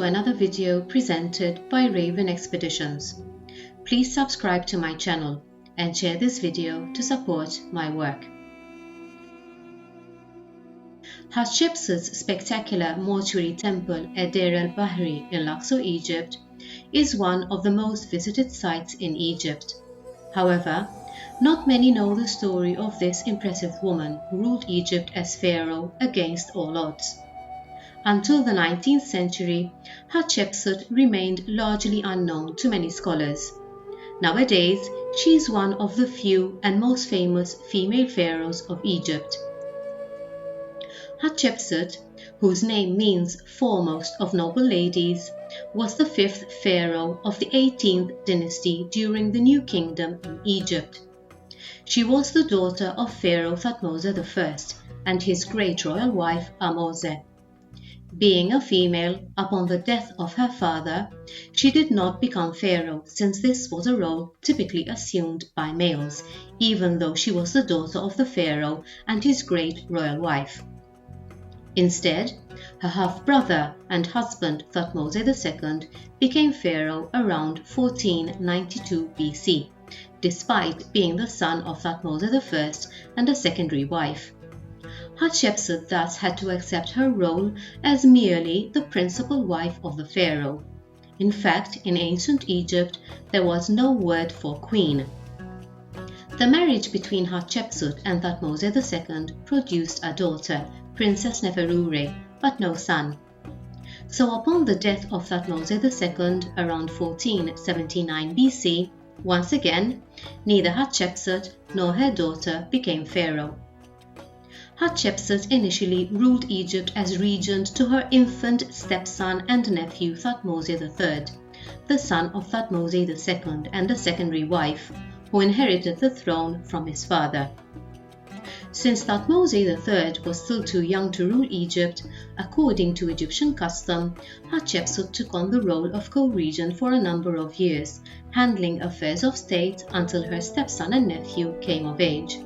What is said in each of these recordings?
to another video presented by Raven Expeditions. Please subscribe to my channel and share this video to support my work. Hatshepsut's spectacular mortuary temple at Deir El-Bahari in Luxor, Egypt, is one of the most visited sites in Egypt. However, not many know the story of this impressive woman who ruled Egypt as pharaoh against all odds. Until the 19th century, Hatshepsut remained largely unknown to many scholars. Nowadays, she is one of the few and most famous female pharaohs of Egypt. Hatshepsut, whose name means foremost of noble ladies, was the fifth pharaoh of the 18th dynasty during the New Kingdom in Egypt. She was the daughter of Pharaoh Thutmose I and his great royal wife Ahmose. Being a female, upon the death of her father, she did not become pharaoh, since this was a role typically assumed by males, even though she was the daughter of the pharaoh and his great royal wife. Instead, her half-brother and husband Thutmose II became pharaoh around 1492 BC, despite being the son of Thutmose I and a secondary wife. Hatshepsut thus had to accept her role as merely the principal wife of the pharaoh. In fact, in ancient Egypt, there was no word for queen. The marriage between Hatshepsut and Thutmose II produced a daughter, Princess Neferure, but no son. So upon the death of Thutmose II around 1479 BC, once again, neither Hatshepsut nor her daughter became pharaoh. Hatshepsut initially ruled Egypt as regent to her infant stepson and nephew Thutmose III, the son of Thutmose II and a secondary wife, who inherited the throne from his father. Since Thutmose III was still too young to rule Egypt, according to Egyptian custom, Hatshepsut took on the role of co-regent for a number of years, handling affairs of state until her stepson and nephew came of age.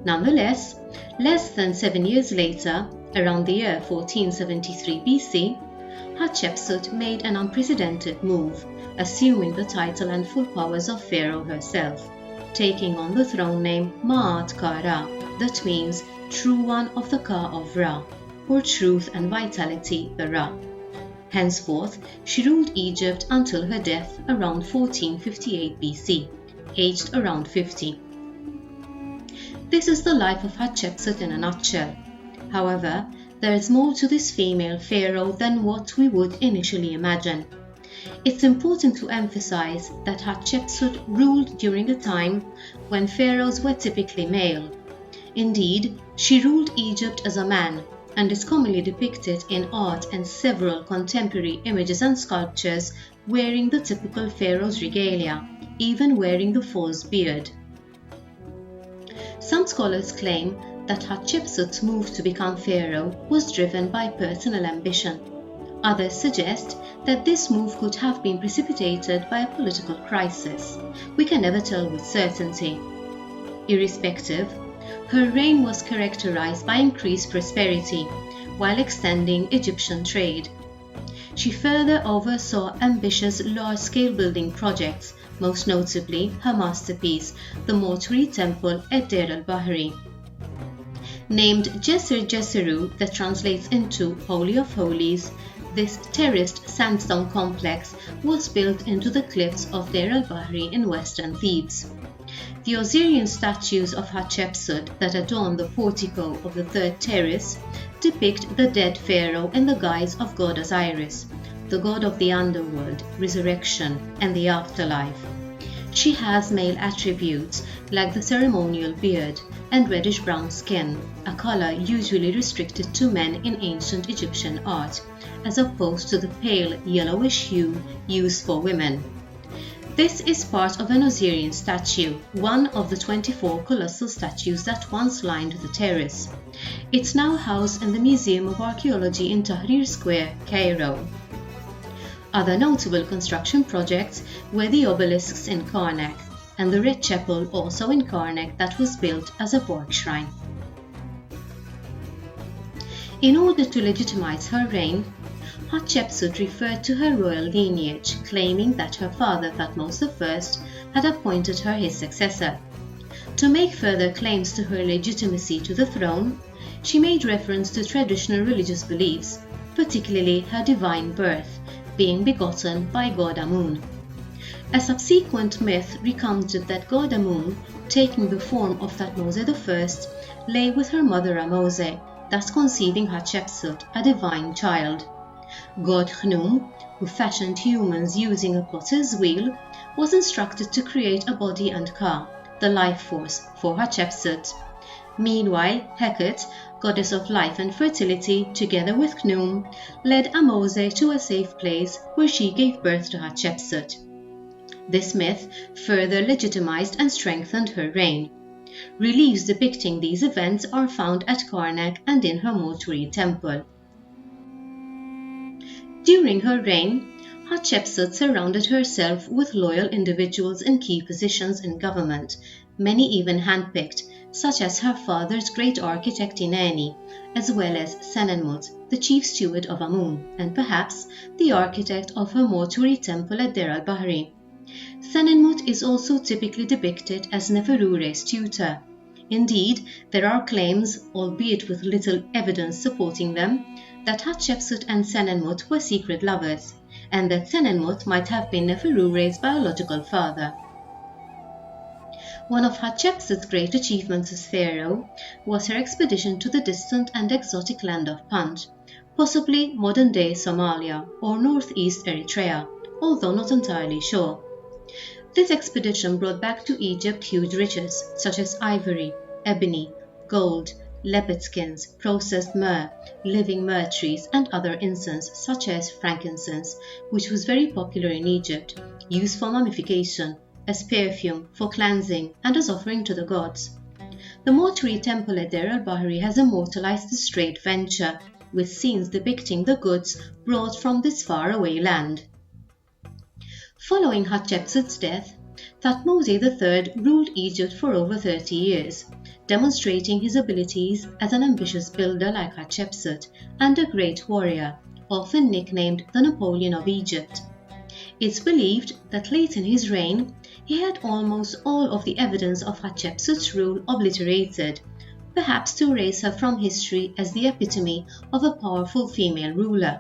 Nonetheless, less than 7 years later, around the year 1473 BC, Hatshepsut made an unprecedented move, assuming the title and full powers of pharaoh herself, taking on the throne name Ma'at Ka-Ra, that means True One of the Ka of Ra, or Truth and Vitality the Ra. Henceforth, she ruled Egypt until her death around 1458 BC, aged around 50. This is the life of Hatshepsut in a nutshell. However, there is more to this female pharaoh than what we would initially imagine. It's important to emphasize that Hatshepsut ruled during a time when pharaohs were typically male. Indeed, she ruled Egypt as a man and is commonly depicted in art and several contemporary images and sculptures wearing the typical pharaoh's regalia, even wearing the false beard. Some scholars claim that Hatshepsut's move to become pharaoh was driven by personal ambition. Others suggest that this move could have been precipitated by a political crisis. We can never tell with certainty. Irrespective, her reign was characterized by increased prosperity while extending Egyptian trade. She further oversaw ambitious large-scale building projects, most notably her masterpiece, the mortuary temple at Deir El-Bahari. Named Djeser Djeseru, that translates into Holy of Holies, this terraced sandstone complex was built into the cliffs of Deir El-Bahari in western Thebes. The Osirian statues of Hatshepsut that adorn the portico of the third terrace depict the dead pharaoh in the guise of god Osiris, the god of the underworld, resurrection, and the afterlife. She has male attributes like the ceremonial beard and reddish-brown skin, a color usually restricted to men in ancient Egyptian art, as opposed to the pale yellowish hue used for women. This is part of an Osirian statue, one of the 24 colossal statues that once lined the terrace. It's now housed in the Museum of Archaeology in Tahrir Square, Cairo. Other notable construction projects were the obelisks in Karnak and the Red Chapel, also in Karnak, that was built as a bark shrine. In order to legitimize her reign, Hatshepsut referred to her royal lineage, claiming that her father Thutmose I had appointed her his successor. To make further claims to her legitimacy to the throne, she made reference to traditional religious beliefs, particularly her divine birth, being begotten by god Amun. A subsequent myth recounted that god Amun, taking the form of Thutmose I, lay with her mother Amose, thus conceiving Hatshepsut, a divine child. God Khnum, who fashioned humans using a potter's wheel, was instructed to create a body and ka, the life force, for Hatshepsut. Meanwhile, Heket, goddess of life and fertility, together with Khnum, led Amose to a safe place where she gave birth to Hatshepsut. This myth further legitimized and strengthened her reign. Reliefs depicting these events are found at Karnak and in her mortuary temple. During her reign, Hatshepsut surrounded herself with loyal individuals in key positions in government, many even handpicked, such as her father's great architect Inanni, as well as Senenmut, the chief steward of Amun, and perhaps the architect of her mortuary temple at Deir El-Bahari. Senenmut is also typically depicted as Neferure's tutor. Indeed, there are claims, albeit with little evidence supporting them, that Hatshepsut and Senenmut were secret lovers, and that Senenmut might have been Neferure's biological father. One of Hatshepsut's great achievements as pharaoh was her expedition to the distant and exotic land of Punt, possibly modern-day Somalia or northeast Eritrea, although not entirely sure. This expedition brought back to Egypt huge riches such as ivory, ebony, gold, leopard skins, processed myrrh, living myrrh trees, and other incense such as frankincense, which was very popular in Egypt, used for mummification, as perfume, for cleansing, and as offering to the gods. The mortuary temple at Deir El-Bahari has immortalized this great venture, with scenes depicting the goods brought from this faraway land. Following Hatshepsut's death, Thutmose III ruled Egypt for over 30 years, demonstrating his abilities as an ambitious builder like Hatshepsut and a great warrior, often nicknamed the Napoleon of Egypt. It's believed that late in his reign, he had almost all of the evidence of Hatshepsut's rule obliterated, perhaps to erase her from history as the epitome of a powerful female ruler.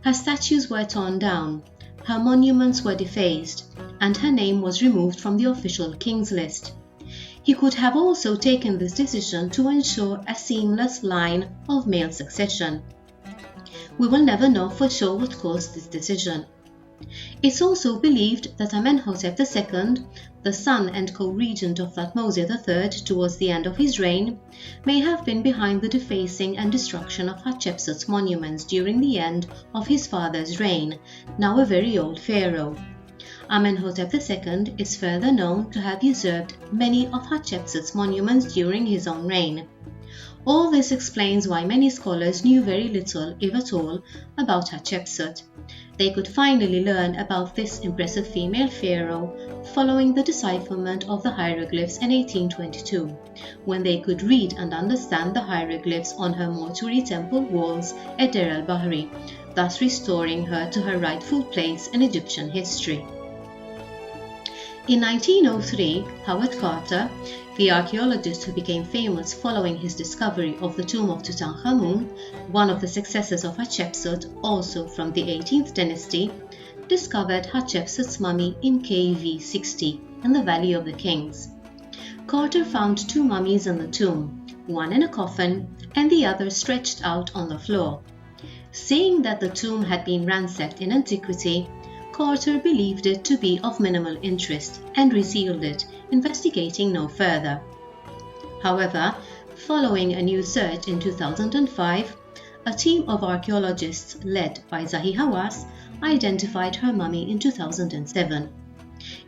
Her statues were torn down, her monuments were defaced, and her name was removed from the official king's list. He could have also taken this decision to ensure a seamless line of male succession. We will never know for sure what caused this decision. It's also believed that Amenhotep II, the son and co-regent of Thutmose III towards the end of his reign, may have been behind the defacing and destruction of Hatshepsut's monuments during the end of his father's reign, now a very old pharaoh. Amenhotep II is further known to have usurped many of Hatshepsut's monuments during his own reign. All this explains why many scholars knew very little, if at all, about Hatshepsut. They could finally learn about this impressive female pharaoh following the decipherment of the hieroglyphs in 1822, when they could read and understand the hieroglyphs on her mortuary temple walls at Deir El-Bahari, thus restoring her to her rightful place in Egyptian history. In 1903, Howard Carter, the archaeologist who became famous following his discovery of the tomb of Tutankhamun, one of the successors of Hatshepsut, also from the 18th dynasty, discovered Hatshepsut's mummy in KV 60 in the Valley of the Kings. Carter found two mummies in the tomb, one in a coffin and the other stretched out on the floor. Seeing that the tomb had been ransacked in antiquity, Carter believed it to be of minimal interest and resealed it, investigating no further. However, following a new search in 2005, a team of archaeologists led by Zahi Hawass identified her mummy in 2007.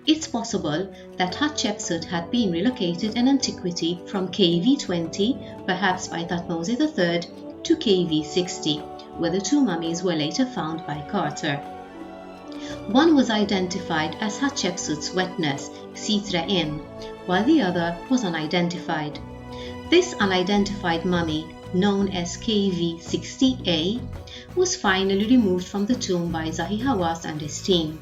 It's possible that Hatshepsut had been relocated in antiquity from KV 20, perhaps by Thutmose III, to KV 60, where the two mummies were later found by Carter. One was identified as Hatshepsut's wet nurse, Sitra-In, while the other was unidentified. This unidentified mummy, known as KV-60A, was finally removed from the tomb by Zahi Hawass and his team,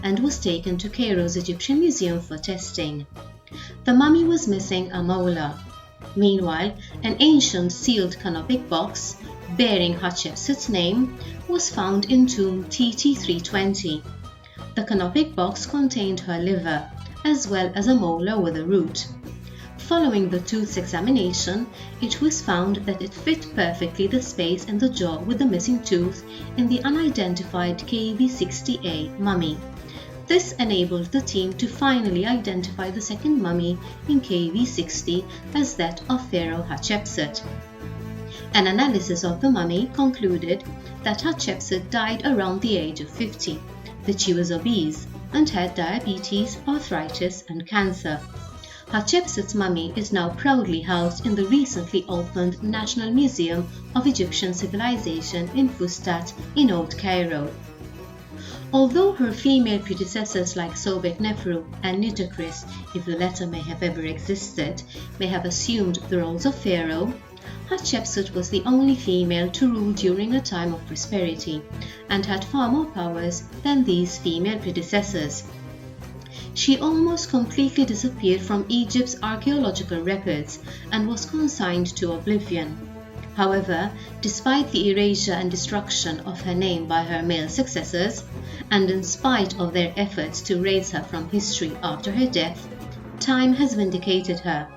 and was taken to Cairo's Egyptian Museum for testing. The mummy was missing a molar. Meanwhile, an ancient sealed canopic box bearing Hatshepsut's name was found in tomb TT320. The canopic box contained her liver, as well as a molar with a root. Following the tooth's examination, it was found that it fit perfectly the space in the jaw with the missing tooth in the unidentified KV-60A mummy. This enabled the team to finally identify the second mummy in KV-60 as that of Pharaoh Hatshepsut. An analysis of the mummy concluded that Hatshepsut died around the age of 50, that she was obese and had diabetes, arthritis, and cancer. Hatshepsut's mummy is now proudly housed in the recently opened National Museum of Egyptian Civilization in Fustat in Old Cairo. Although her female predecessors like Sobek-Neferu and Nitocris, if the latter may have ever existed, may have assumed the roles of pharaoh, Hatshepsut was the only female to rule during a time of prosperity and had far more powers than these female predecessors. She almost completely disappeared from Egypt's archaeological records and was consigned to oblivion. However, despite the erasure and destruction of her name by her male successors, and in spite of their efforts to erase her from history after her death, time has vindicated her.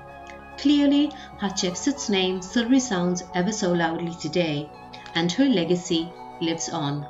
Clearly, Hatshepsut's name still resounds ever so loudly today, and her legacy lives on.